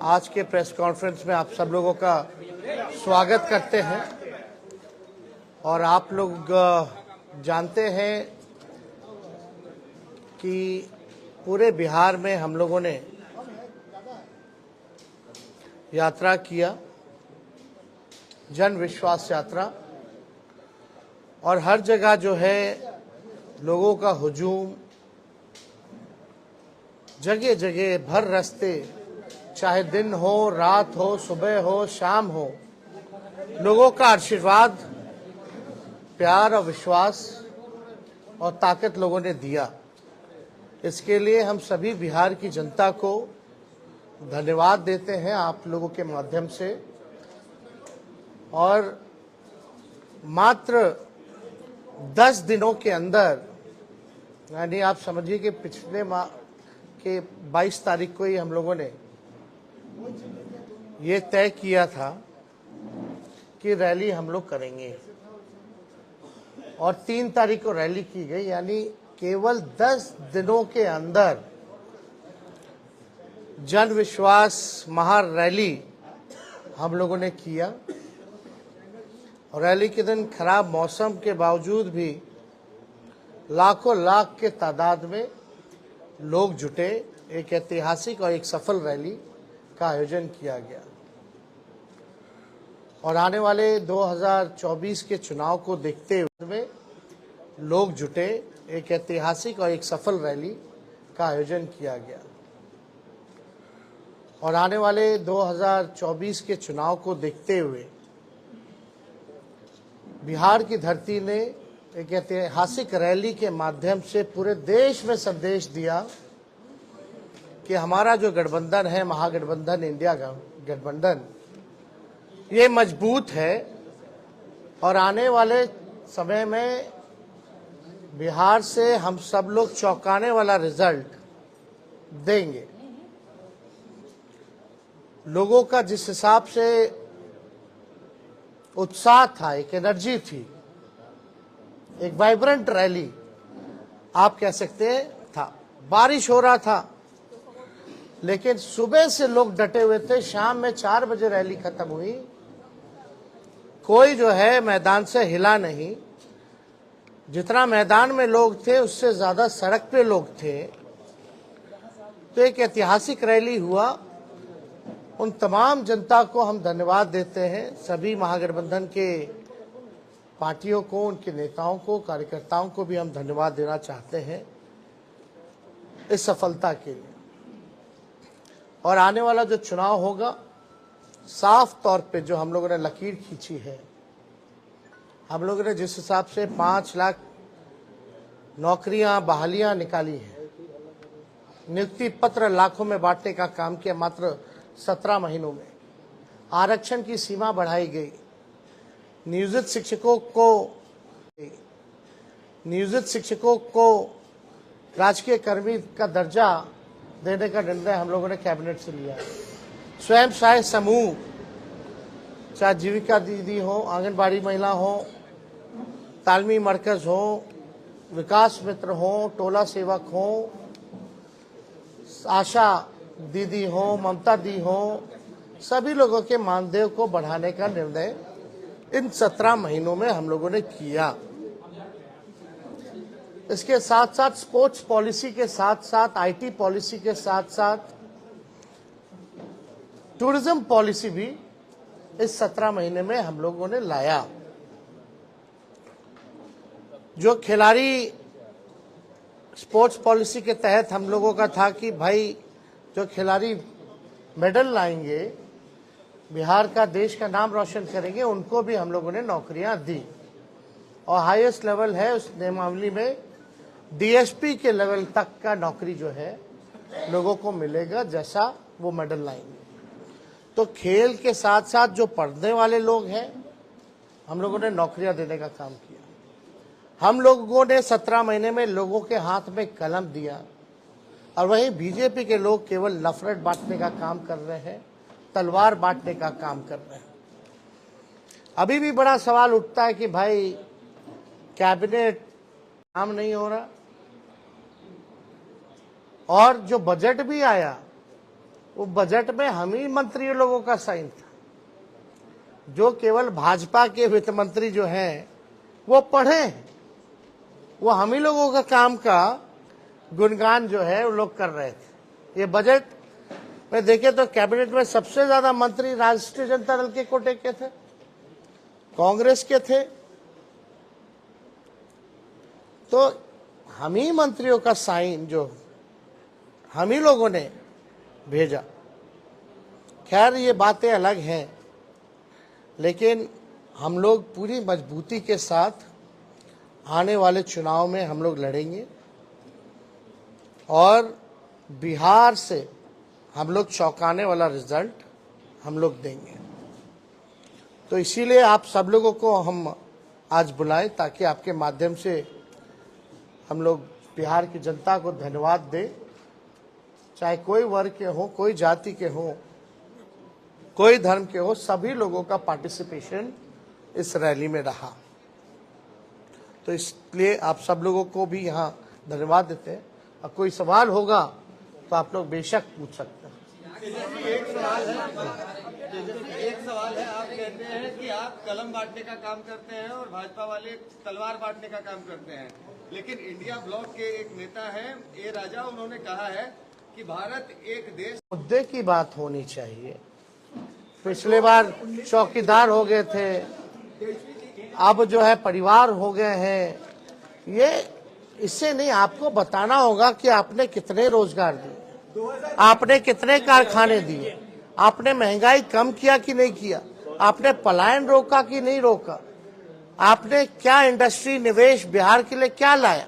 आज के press conference में आप सब लोगों का स्वागत करते हैं। और आप लोग जानते हैं कि पूरे बिहार में हम लोगों ने यात्रा किया, जन विश्वास यात्रा, और हर जगह जो है लोगों का हुजूम, जगह जगह भर रास्ते, चाहे दिन हो, रात हो, सुबह हो, शाम हो, लोगों का आशीर्वाद, प्यार और विश्वास और ताकत लोगों ने दिया। इसके लिए हम सभी बिहार की जनता को धन्यवाद देते हैं आप लोगों के माध्यम से। और मात्र 10 दिनों के अंदर, यानी आप समझिए कि पिछले माह के 22 तारीख को ही हम लोगों ने ये तय किया था कि रैली हम लोग करेंगे, और 3 तारीख को रैली की गई। यानी केवल 10 दिनों के अंदर जन विश्वास महारैली हम लोगों ने किया। और रैली के दिन खराब मौसम के बावजूद भी लाखों लाख के तादाद में लोग जुटे। एक ऐतिहासिक और एक सफल रैली का आयोजन किया गया। और आने वाले 2024 के चुनाव को देखते हुए लोग जुटे। एक ऐतिहासिक और एक सफल रैली का आयोजन किया गया। और आने वाले 2024 के चुनाव को देखते हुए बिहार की धरती ने एक ऐतिहासिक रैली के माध्यम से पूरे देश में संदेश दिया कि हमारा जो गठबंधन है, महागठबंधन, इंडिया गठबंधन, ये मजबूत है और आने वाले समय में बिहार से हम सब लोग चौंकाने वाला रिजल्ट देंगे। लोगों का जिस हिसाब से उत्साह था, एक एनर्जी थी, एक वाइब्रेंट रैली आप कह सकते हैं था। बारिश हो रहा था लेकिन सुबह से लोग डटे हुए थे। शाम में 4 बजे रैली खत्म हुई। कोई जो है मैदान से हिला नहीं। जितना मैदान में लोग थे उससे ज्यादा सड़क पे लोग थे। तो एक ऐतिहासिक रैली हुआ। उन तमाम जनता को हम धन्यवाद देते हैं, सभी महागठबंधन के पार्टियों को, उनके नेताओं को, कार्यकर्ताओं को भी हम धन्यवाद देना चाहते हैं इस सफलता के लिए। और आने वाला जो चुनाव होगा, साफ तौर पे जो हम लोगों ने लकीर खींची है, हम लोगों ने जिस हिसाब से 5 लाख नौकरियां, बहालियां निकाली हैं, नियुक्ति पत्र लाखों में बांटने का काम किया मात्र 17 महीनों में, आरक्षण की सीमा बढ़ाई गई, नियोजित शिक्षकों को राजकीय कर्मी का दर्जा देने का निर्णय हम लोगों ने कैबिनेट से लिया। स्वयं सहायता समूह, चाहे जीविका दीदी हो, आंगनबाड़ी महिला हो, तालमी मरकज हो, विकास मित्र हो, टोला सेवक हो, आशा दीदी हो, ममता दी हो, सभी लोगों के मानदेय को बढ़ाने का निर्णय इन 17 महीनों में हम लोगों ने किया। इसके साथ साथ स्पोर्ट्स पॉलिसी के साथ साथ, आईटी पॉलिसी के साथ साथ टूरिज्म पॉलिसी भी इस 17 महीने में हम लोगों ने लाया। जो खिलाड़ी स्पोर्ट्स पॉलिसी के तहत हम लोगों का था कि भाई जो खिलाड़ी मेडल लाएंगे, बिहार का, देश का नाम रोशन करेंगे, उनको भी हम लोगों ने नौकरियां दी। और हाईएस्ट लेवल है उस नियमावली में डीएसपी के लेवल तक का नौकरी जो है लोगों को मिलेगा, जैसा वो मेडल लाएंगे। तो खेल के साथ साथ जो पढ़ने वाले लोग हैं, हम लोगों ने नौकरियां देने का काम किया। हम लोगों ने 17 महीने में लोगों के हाथ में कलम दिया। और वहीं बीजेपी के लोग केवल नफरत बांटने का काम कर रहे हैं, तलवार बांटने का काम कर रहे हैं। अभी भी बड़ा सवाल उठता है कि भाई कैबिनेट काम नहीं हो रहा, और जो बजट भी आया वो बजट में हम ही मंत्री लोगों का साइन था। जो केवल भाजपा के वित्त मंत्री जो हैं वो पढ़े हैं, वो हम ही लोगों का काम का गुणगान जो है वो लोग कर रहे थे। ये बजट में देखे तो कैबिनेट में सबसे ज्यादा मंत्री राष्ट्रीय जनता दल के कोटे के थे, कांग्रेस के थे। तो हम ही मंत्रियों का साइन जो हम ही लोगों ने भेजा। खैर ये बातें अलग हैं, लेकिन हम लोग पूरी मजबूती के साथ आने वाले चुनाव में हम लोग लड़ेंगे और बिहार से हम लोग चौंकाने वाला रिजल्ट हम लोग देंगे। तो इसीलिए आप सब लोगों को हम आज बुलाएं ताकि आपके माध्यम से हम लोग बिहार की जनता को धन्यवाद दें। चाहे कोई वर्ग के हो, कोई जाति के हो, कोई धर्म के हो, सभी लोगों का पार्टिसिपेशन इस रैली में रहा। तो इसलिए आप सब लोगों को भी यहाँ धन्यवाद देते हैं। और कोई सवाल होगा तो आप लोग बेशक पूछ सकते हैं। एक सवाल है, आप कहते हैं कि आप कलम बांटने का काम करते हैं और भाजपा वाले तलवार बांटने का काम करते हैं, लेकिन इंडिया ब्लॉक के एक नेता हैं ए राजा, उन्होंने कहा है कि भारत एक देश। मुद्दे की बात होनी चाहिए। पिछले बार चौकीदार हो गए थे, अब जो है परिवार हो गए हैं। ये इससे नहीं, आपको बताना होगा कि आपने कितने रोजगार दिए, आपने कितने कारखाने दिए, आपने महंगाई कम किया कि नहीं किया, आपने पलायन रोका कि नहीं रोका, आपने क्या इंडस्ट्री निवेश बिहार के लिए क्या लाया।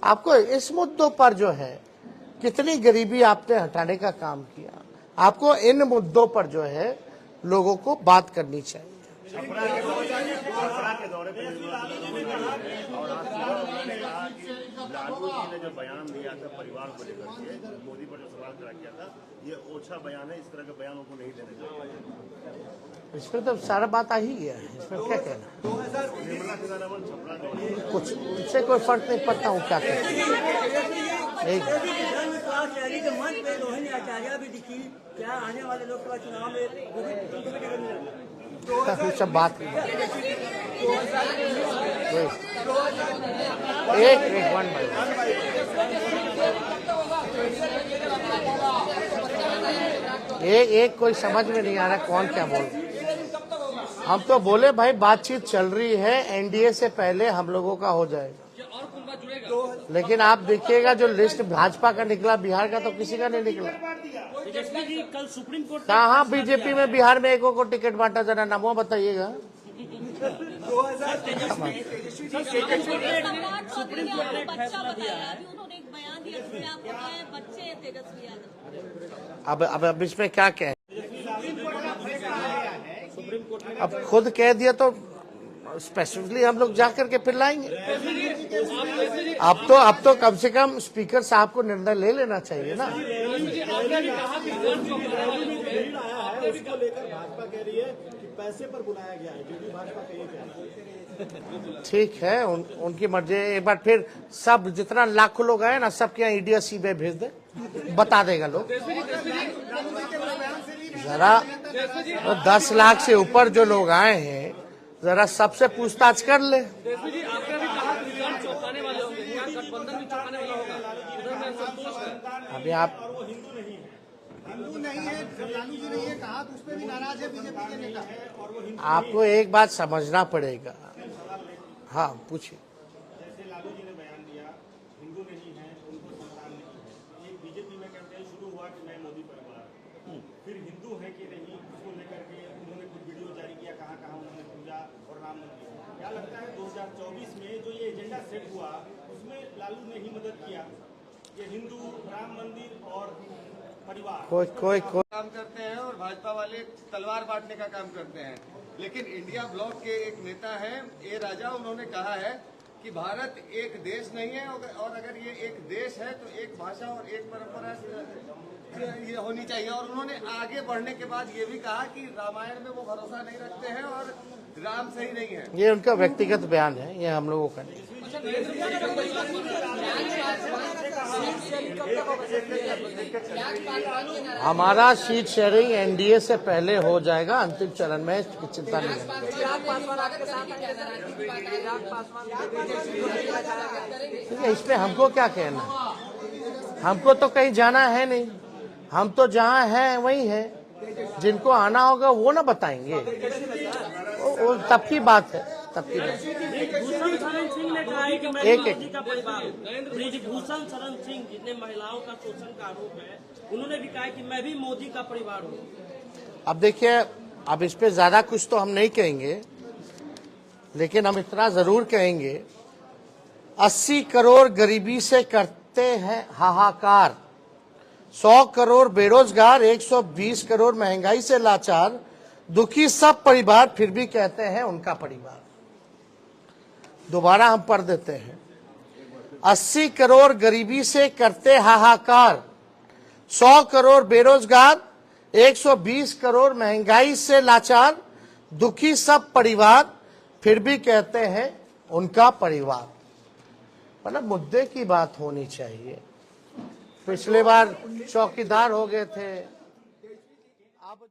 आपको इस मुद्दों पर जो है कितनी गरीबी आपने हटाने का काम किया, आपको इन मुद्दों पर जो है लोगों को बात करनी चाहिए। लालू जी ने जो बयान दिया था परिवार को लेकर के, मोदी पर जो सवाल खड़ा किया था, ये ओछा बयान है, इस तरह के बयानों को नहीं देने चाहिए। इसमें तो सारा बात आ ही गया है, इसमें क्या कहना। कुछ इससे कोई फर्क नहीं पड़ता हूँ क्या कहते क्या आने वाले लोकसभा चुनाव में सब बात एक वन एक कोई समझ में नहीं आ रहा कौन क्या बोल। हम तो बोले भाई बातचीत चल रही है, एनडीए से पहले हम लोगों का हो जाएगा। लेकिन आप देखिएगा जो लिस्ट भाजपा का निकला, बिहार का तो किसी का नहीं निकला। कल सुप्रीम कोर्ट कहाँ बीजेपी में बिहार में एक को टिकट बांटा, जरा नामों बताइएगा। सुप्रीम कोर्ट ने फैसला दिया है। उन्होंने एक बयान दिया जिसमें आपको कहा है बच्चे तेजस्वी यादव। अब इसमें क्या कहे, अब खुद कह दिया तो स्पेसिफिकली हम लोग जाकर के फिर लाएंगे। अब तो कम से कम स्पीकर साहब को निर्णय ले लेना चाहिए ना। उसको लेकर भाजपा कह रही है कि पैसे पर बुलाया गया है, क्योंकि भाजपा का ये कहना है। ठीक है, उनकी मर्जी। एक बार फिर सब जितना लाखों लोग आए ना, सबके यहाँ ईडी सीबीआई भेज दे, बता देगा लोग। जरा 10 लाख से ऊपर जो लोग आए हैं, जरा सबसे पूछताछ कर ले। अभी आप हिंदू नहीं है, लालू जी ने ये कहा तो उस पर भी नाराज है बीजेपी के नेता। आपको एक बात समझना पड़ेगा। हाँ पूछिए। जैसे लालू जी ने बयान दिया, हिंदू नहीं है, उनको संतान नहीं। ये बीजेपी में कैंपेन शुरू हुआ कि मैं मोदी परिवार, फिर हिंदू है कि नहीं, उसको लेकर के उन्होंने कुछ वीडियो जारी किया, कहाँ कहाँ उन्होंने पूजा और राम मंदिर। क्या लगता है 2024 में जो ये एजेंडा सेट हुआ उसमें लालू ने ही मदद किया? ये हिंदू, राम मंदिर और परिवार कोई काम करते हैं और भाजपा वाले तलवार बांटने का काम करते हैं, लेकिन इंडिया ब्लॉक के एक नेता हैं ए राजा, उन्होंने कहा है कि भारत एक देश नहीं है और अगर ये एक देश है तो एक भाषा और एक परंपरा से ये होनी चाहिए। और उन्होंने आगे बढ़ने के बाद ये भी कहा कि रामायण में वो भरोसा नहीं रखते हैं और राम सही नहीं है। ये उनका व्यक्तिगत बयान है, ये हम लोगों का नहीं। हमारा सीट शेयरिंग एनडीए से पहले हो जाएगा, अंतिम चरण में चिंता नहीं है। ठीक है, इस पे हमको क्या कहना, हमको तो कहीं जाना है नहीं, हम तो जहाँ हैं वही है, जिनको आना होगा वो ना बताएंगे, वो तब की बात है, तब की बात। भूषण शरण सिंह ने कहा है कि मैं एक- मोदी का परिवार हूँ। भूषण शरण सिंह जिसने महिलाओं का शोषण का आरोप है, उन्होंने भी कहा कि मैं भी मोदी का परिवार हूँ। अब देखिए, अब इस पे ज्यादा कुछ तो हम नहीं कहेंगे, लेकिन हम इतना जरूर कहेंगे, 80 करोड़ गरीबी से करते हैं हाहाकार, 100 करोड़ बेरोजगार, 120 करोड़ महंगाई से लाचार, दुखी सब परिवार, फिर भी कहते हैं उनका परिवार। दोबारा हम पढ़ देते हैं, 80 करोड़ गरीबी से करते हाहाकार, 100 करोड़ बेरोजगार, 120 करोड़ महंगाई से लाचार, दुखी सब परिवार, फिर भी कहते हैं उनका परिवार। मतलब मुद्दे की बात होनी चाहिए। पिछले बार चौकीदार हो गए थे, अब